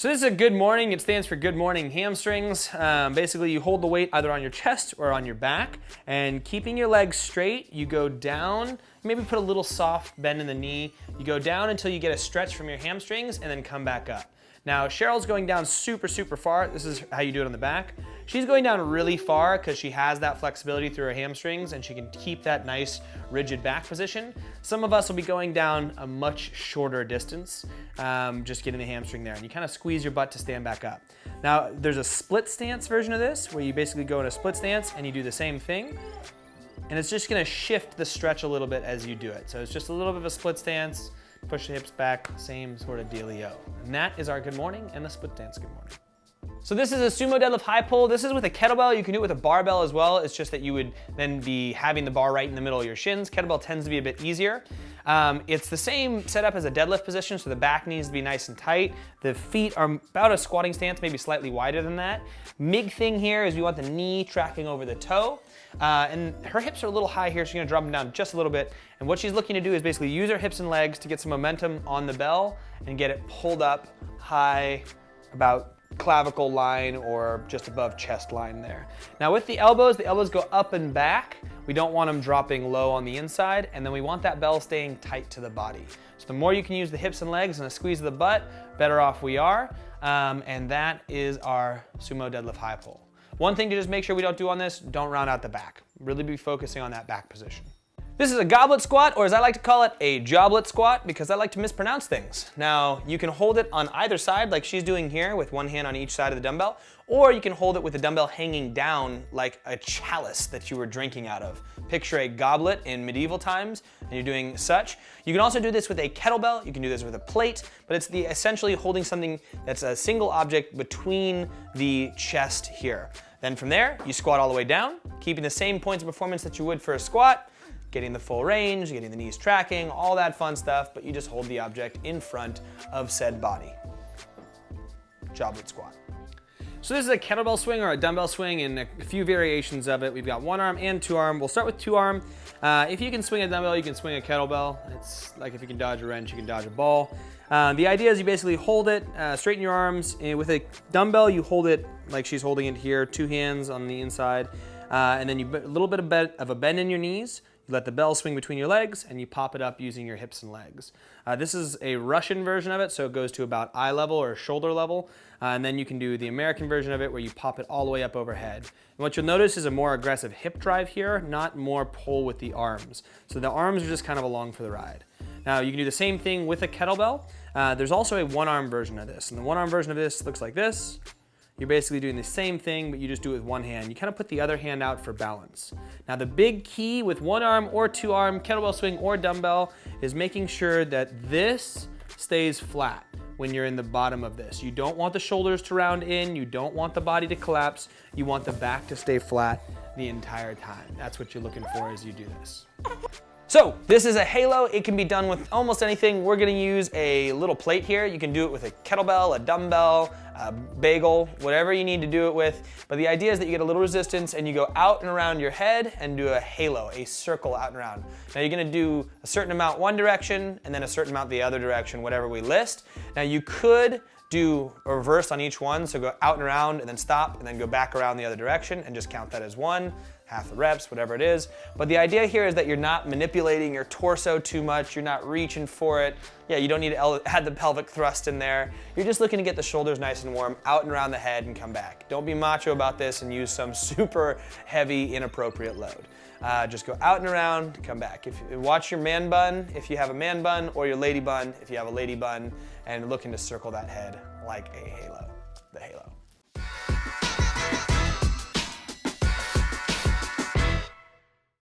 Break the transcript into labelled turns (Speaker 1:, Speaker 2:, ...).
Speaker 1: So this is a good morning. It stands for good morning hamstrings. Basically, you hold the weight either on your chest or on your back, and keeping your legs straight, you go down, maybe put a little soft bend in the knee. You go down until you get a stretch from your hamstrings and then come back up. Now, Cheryl's going down super, super far. This is how you do it on the back. She's going down really far because she has that flexibility through her hamstrings and she can keep that nice rigid back position. Some of us will be going down a much shorter distance, just getting the hamstring there. And you kind of squeeze your butt to stand back up. Now, there's a split stance version of this where you basically go in a split stance and you do the same thing. And it's just gonna shift the stretch a little bit as you do it. So it's just a little bit of a split stance, push the hips back, same sort of dealio. And that is our good morning and the split stance good morning. So this is a sumo deadlift high pull. This is with a kettlebell. You can do it with a barbell as well. It's just that you would then be having the bar right in the middle of your shins. Kettlebell tends to be a bit easier. It's the same setup as a deadlift position, so the back needs to be nice and tight. The feet are about a squatting stance, maybe slightly wider than that. Big thing here is we want the knee tracking over the toe. And her hips are a little high here, so you're gonna drop them down just a little bit. And what she's looking to do is basically use her hips and legs to get some momentum on the bell and get it pulled up high, about clavicle line or just above chest line there. Now with the elbows go up and back. We don't want them dropping low on the inside, and then we want that bell staying tight to the body. So the more you can use the hips and legs and a squeeze of the butt, better off we are. And that is our sumo deadlift high pull. One thing to just make sure we don't do on this, don't round out the back. Really be focusing on that back position. This is a goblet squat, or as I like to call it, a joblet squat, because I like to mispronounce things. Now, you can hold it on either side, like she's doing here, with one hand on each side of the dumbbell, or you can hold it with the dumbbell hanging down like a chalice that you were drinking out of. Picture a goblet in medieval times, and you're doing such. You can also do this with a kettlebell, you can do this with a plate, but it's essentially holding something that's a single object between the chest here. Then from there, you squat all the way down, keeping the same points of performance that you would for a squat, getting the full range, getting the knees tracking, all that fun stuff, but you just hold the object in front of said body. Joblet squat. So this is a kettlebell swing or a dumbbell swing and a few variations of it. We've got one arm and two arm. We'll start with two arm. If you can swing a dumbbell, you can swing a kettlebell. It's like if you can dodge a wrench, you can dodge a ball. The idea is you basically hold it, straighten your arms. With a dumbbell, you hold it like she's holding it here, two hands on the inside. And then you put a little bit of a bend in your knees. You let the bell swing between your legs and you pop it up using your hips and legs. This is a Russian version of it, so it goes to about eye level or shoulder level. And then you can do the American version of it where you pop it all the way up overhead. And what you'll notice is a more aggressive hip drive here, not more pull with the arms. So the arms are just kind of along for the ride. Now you can do the same thing with a kettlebell. There's also a one arm version of this. And the one arm version of this looks like this. You're basically doing the same thing, but you just do it with one hand. You kind of put the other hand out for balance. Now the big key with one arm or two arm, kettlebell swing or dumbbell, is making sure that this stays flat when you're in the bottom of this. You don't want the shoulders to round in, you don't want the body to collapse, you want the back to stay flat the entire time. That's what you're looking for as you do this. So this is a halo. It can be done with almost anything. We're gonna use a little plate here. You can do it with a kettlebell, a dumbbell, a bagel, whatever you need to do it with. But the idea is that you get a little resistance and you go out and around your head and do a halo, a circle out and around. Now you're gonna do a certain amount one direction and then a certain amount the other direction, whatever we list. Now you could do a reverse on each one, so go out and around and then stop and then go back around the other direction and just count that as one, half the reps, whatever it is. But the idea here is that you're not manipulating your torso too much, you're not reaching for it. Yeah, you don't need to add the pelvic thrust in there. You're just looking to get the shoulders nice and warm, out and around the head and come back. Don't be macho about this and use some super heavy, inappropriate load. Just go out and around, come back. Watch your man bun if you have a man bun, or your lady bun if you have a lady bun, and looking to circle that head like a halo, the halo.